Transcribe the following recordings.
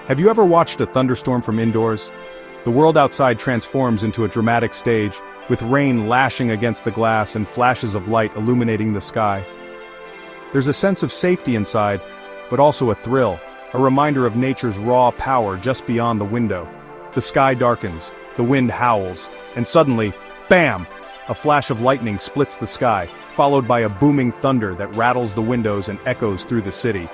Have you ever watched a thunderstorm from indoors? The world outside transforms into a dramatic stage, with rain lashing against the glass and flashes of light illuminating the sky. There's a sense of safety inside, but also a thrill, a reminder of nature's raw power just beyond the window. The sky darkens, the wind howls, and suddenly, bam! A flash of lightning splits the sky, followed by a booming thunder that rattles the windows and echoes through the city.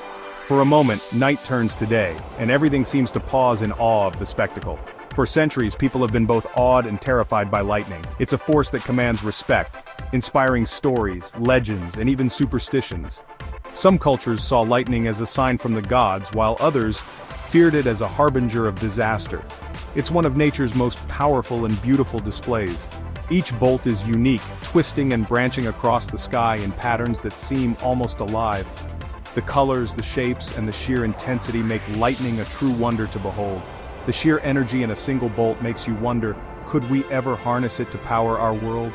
For a moment, night turns to day, and everything seems to pause in awe of the spectacle. For centuries, people have been both awed and terrified by lightning. It's a force that commands respect, inspiring stories, legends, and even superstitions. Some cultures saw lightning as a sign from the gods, while others feared it as a harbinger of disaster. It's one of nature's most powerful and beautiful displays. Each bolt is unique, twisting and branching across the sky in patterns that seem almost alive. The colors, the shapes, and the sheer intensity make lightning a true wonder to behold. The sheer energy in a single bolt makes you wonder, could we ever harness it to power our world?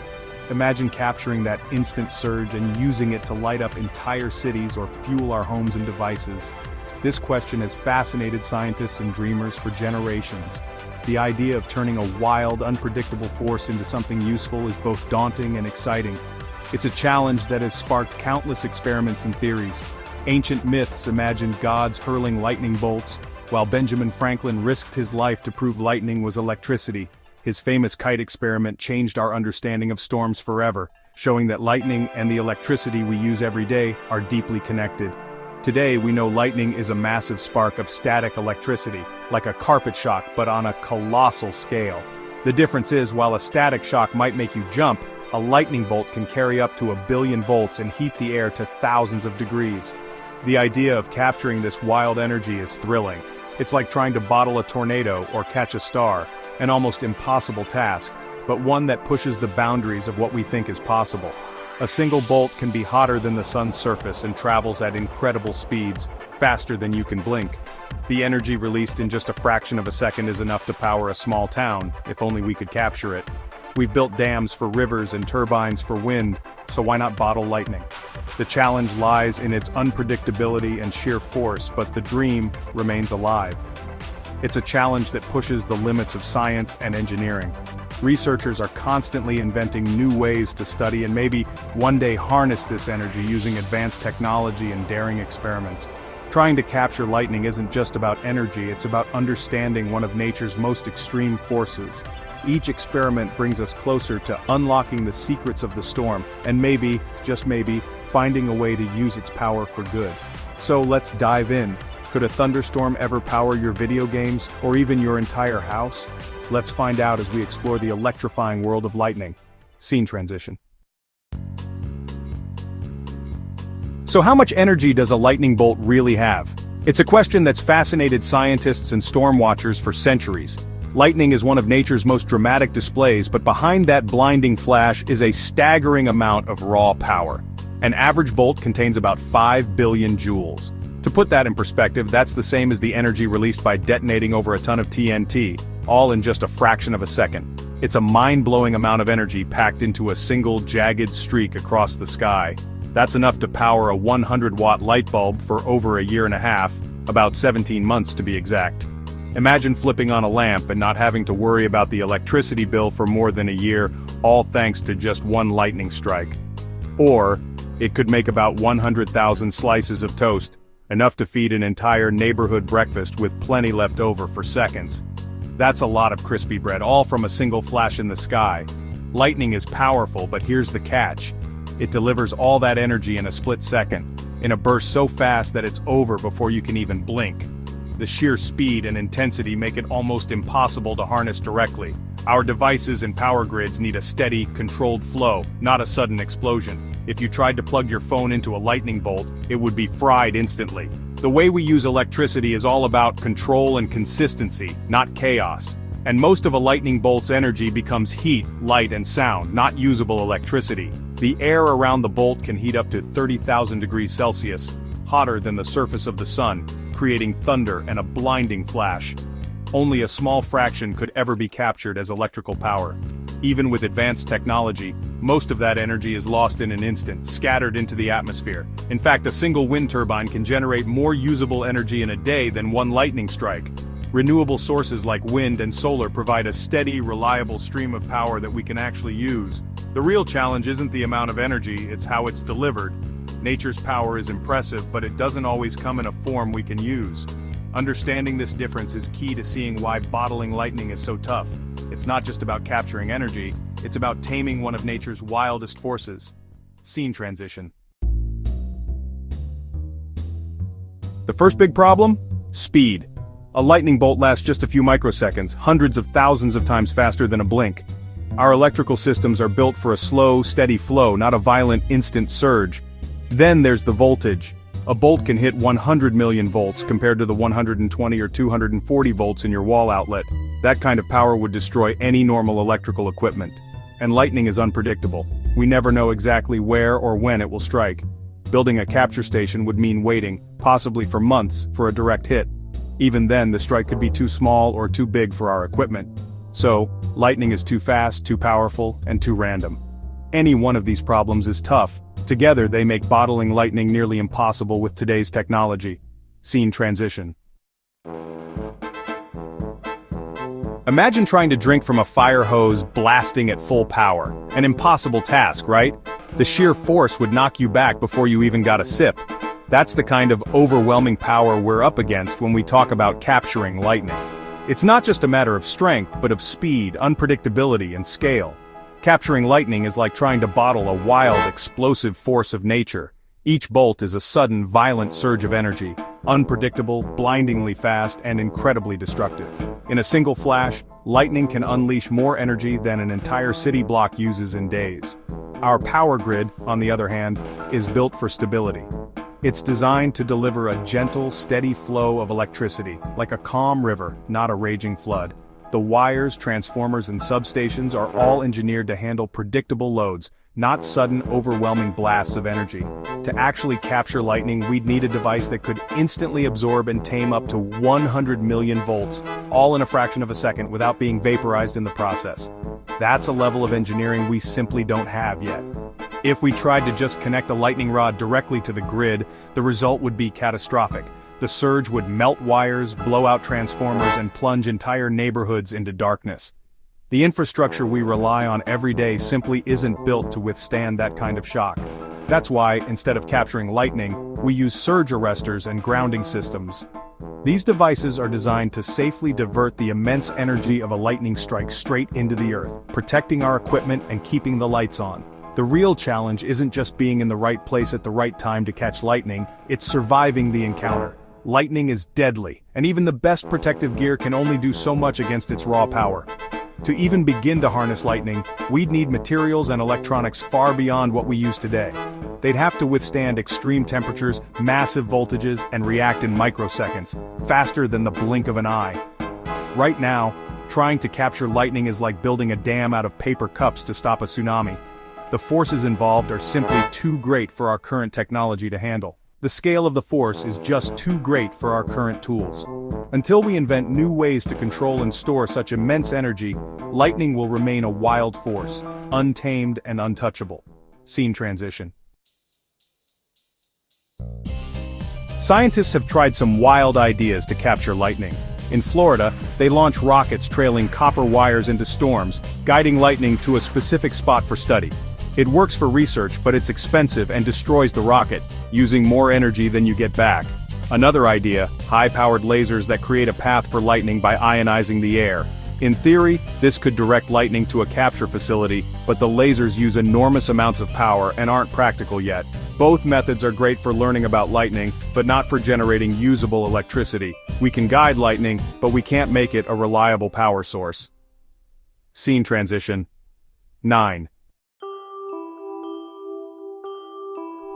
Imagine capturing that instant surge and using it to light up entire cities or fuel our homes and devices. This question has fascinated scientists and dreamers for generations. The idea of turning a wild, unpredictable force into something useful is both daunting and exciting. It's a challenge that has sparked countless experiments and theories. Ancient myths imagined gods hurling lightning bolts, while Benjamin Franklin risked his life to prove lightning was electricity. His famous kite experiment changed our understanding of storms forever, showing that lightning and the electricity we use every day are deeply connected. Today we know lightning is a massive spark of static electricity, like a carpet shock but on a colossal scale. The difference is, while a static shock might make you jump, a lightning bolt can carry up to 1 billion volts and heat the air to thousands of degrees. The idea of capturing this wild energy is thrilling. It's like trying to bottle a tornado or catch a star, an almost impossible task, but one that pushes the boundaries of what we think is possible. A single bolt can be hotter than the sun's surface and travels at incredible speeds, faster than you can blink. The energy released in just a fraction of a second is enough to power a small town, if only we could capture it. We've built dams for rivers and turbines for wind, so why not bottle lightning? The challenge lies in its unpredictability and sheer force, but the dream remains alive. It's a challenge that pushes the limits of science and engineering. Researchers are constantly inventing new ways to study and maybe one day harness this energy using advanced technology and daring experiments. Trying to capture lightning isn't just about energy, it's about understanding one of nature's most extreme forces. Each experiment brings us closer to unlocking the secrets of the storm, and maybe, just maybe, finding a way to use its power for good. So let's dive in. Could a thunderstorm ever power your video games, or even your entire house? Let's find out as we explore the electrifying world of lightning. Scene transition. So how much energy does a lightning bolt really have? It's a question that's fascinated scientists and storm watchers for centuries. Lightning is one of nature's most dramatic displays, but behind that blinding flash is a staggering amount of raw power. An average bolt contains about 5 billion joules. To put that in perspective, that's the same as the energy released by detonating over a ton of TNT, all in just a fraction of a second. It's a mind-blowing amount of energy packed into a single jagged streak across the sky. That's enough to power a 100-watt light bulb for over a year and a half, about 17 months to be exact. Imagine flipping on a lamp and not having to worry about the electricity bill for more than a year, all thanks to just one lightning strike. Or, it could make about 100,000 slices of toast, enough to feed an entire neighborhood breakfast with plenty left over for seconds. That's a lot of crispy bread, all from a single flash in the sky. Lightning is powerful, but here's the catch. It delivers all that energy in a split second, in a burst so fast that it's over before you can even blink. The sheer speed and intensity make it almost impossible to harness directly. Our devices and power grids need a steady, controlled flow, not a sudden explosion. If you tried to plug your phone into a lightning bolt, it would be fried instantly. The way we use electricity is all about control and consistency, not chaos. And most of a lightning bolt's energy becomes heat, light, and sound, not usable electricity. The air around the bolt can heat up to 30,000 degrees Celsius, hotter than the surface of the sun, creating thunder and a blinding flash. Only a small fraction could ever be captured as electrical power. Even with advanced technology, most of that energy is lost in an instant, scattered into the atmosphere. In fact, a single wind turbine can generate more usable energy in a day than one lightning strike. Renewable sources like wind and solar provide a steady, reliable stream of power that we can actually use. The real challenge isn't the amount of energy, it's how it's delivered. Nature's power is impressive, but it doesn't always come in a form we can use. Understanding this difference is key to seeing why bottling lightning is so tough. It's not just about capturing energy, it's about taming one of nature's wildest forces. Scene transition. The first big problem? Speed. A lightning bolt lasts just a few microseconds, hundreds of thousands of times faster than a blink. Our electrical systems are built for a slow, steady flow, not a violent, instant surge. Then there's the voltage. A bolt can hit 100 million volts compared to the 120 or 240 volts in your wall outlet. That kind of power would destroy any normal electrical equipment. And lightning is unpredictable. We never know exactly where or when it will strike. Building a capture station would mean waiting, possibly for months, for a direct hit. Even then, the strike could be too small or too big for our equipment. So, lightning is too fast, too powerful, and too random. Any one of these problems is tough. Together, they make bottling lightning nearly impossible with today's technology. Scene transition. Imagine trying to drink from a fire hose blasting at full power. An impossible task, right? The sheer force would knock you back before you even got a sip. That's the kind of overwhelming power we're up against when we talk about capturing lightning. It's not just a matter of strength, but of speed, unpredictability, and scale. Capturing lightning is like trying to bottle a wild, explosive force of nature. Each bolt is a sudden, violent surge of energy, unpredictable, blindingly fast, and incredibly destructive. In a single flash, lightning can unleash more energy than an entire city block uses in days. Our power grid, on the other hand, is built for stability. It's designed to deliver a gentle, steady flow of electricity, like a calm river, not a raging flood. The wires, transformers, and substations are all engineered to handle predictable loads, not sudden, overwhelming blasts of energy. To actually capture lightning, we'd need a device that could instantly absorb and tame up to 100 million volts, all in a fraction of a second without being vaporized in the process. That's a level of engineering we simply don't have yet. If we tried to just connect a lightning rod directly to the grid, the result would be catastrophic. The surge would melt wires, blow out transformers, and plunge entire neighborhoods into darkness. The infrastructure we rely on every day simply isn't built to withstand that kind of shock. That's why, instead of capturing lightning, we use surge arresters and grounding systems. These devices are designed to safely divert the immense energy of a lightning strike straight into the earth, protecting our equipment and keeping the lights on. The real challenge isn't just being in the right place at the right time to catch lightning, it's surviving the encounter. Lightning is deadly, and even the best protective gear can only do so much against its raw power. To even begin to harness lightning, we'd need materials and electronics far beyond what we use today. They'd have to withstand extreme temperatures, massive voltages, and react in microseconds, faster than the blink of an eye. Right now, trying to capture lightning is like building a dam out of paper cups to stop a tsunami. The forces involved are simply too great for our current technology to handle. The scale of the force is just too great for our current tools. Until we invent new ways to control and store such immense energy, lightning will remain a wild force, untamed and untouchable. Scene transition. Scientists have tried some wild ideas to capture lightning. In Florida, they launch rockets trailing copper wires into storms, guiding lightning to a specific spot for study. It works for research, but it's expensive and destroys the rocket, using more energy than you get back. Another idea, high-powered lasers that create a path for lightning by ionizing the air. In theory, this could direct lightning to a capture facility, but the lasers use enormous amounts of power and aren't practical yet. Both methods are great for learning about lightning, but not for generating usable electricity. We can guide lightning, but we can't make it a reliable power source. Scene transition. 9.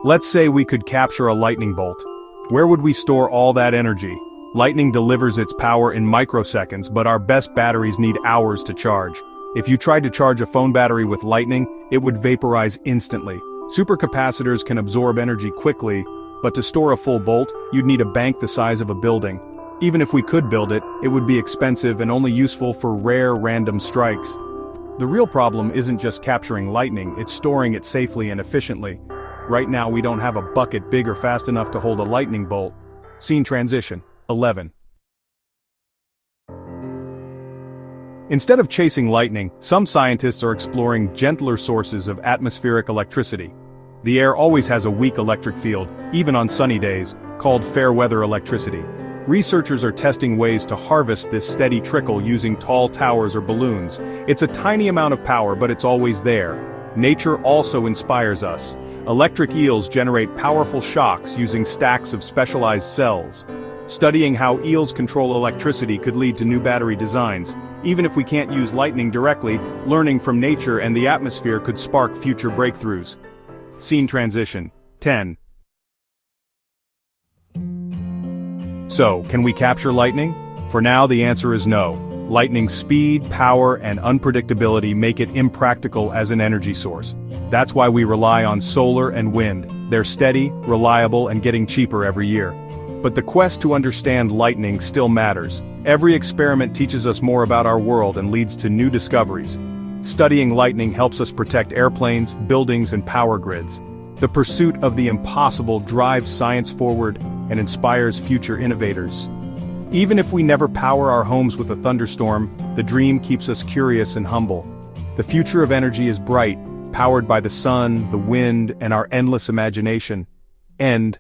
Let's say we could capture a lightning bolt. Where would we store all that energy? Lightning delivers its power in microseconds, but our best batteries need hours to charge. If you tried to charge a phone battery with lightning, it would vaporize instantly. Supercapacitors can absorb energy quickly, but to store a full bolt, you'd need a bank the size of a building. Even if we could build it, it would be expensive and only useful for rare, random strikes. The real problem isn't just capturing lightning, it's storing it safely and efficiently. Right now we don't have a bucket big or fast enough to hold a lightning bolt. Scene transition. 11. Instead of chasing lightning, some scientists are exploring gentler sources of atmospheric electricity. The air always has a weak electric field, even on sunny days, called fair weather electricity. Researchers are testing ways to harvest this steady trickle using tall towers or balloons. It's a tiny amount of power, but it's always there. Nature also inspires us. Electric eels generate powerful shocks using stacks of specialized cells. Studying how eels control electricity could lead to new battery designs. Even if we can't use lightning directly, learning from nature and the atmosphere could spark future breakthroughs. Scene transition. 10. So, can we capture lightning? For now, the answer is no. Lightning's speed, power, and unpredictability make it impractical as an energy source. That's why we rely on solar and wind. They're steady, reliable, and getting cheaper every year. But the quest to understand lightning still matters. Every experiment teaches us more about our world and leads to new discoveries. Studying lightning helps us protect airplanes, buildings, and power grids. The pursuit of the impossible drives science forward and inspires future innovators. Even if we never power our homes with a thunderstorm, the dream keeps us curious and humble. The future of energy is bright, powered by the sun, the wind, and our endless imagination. End.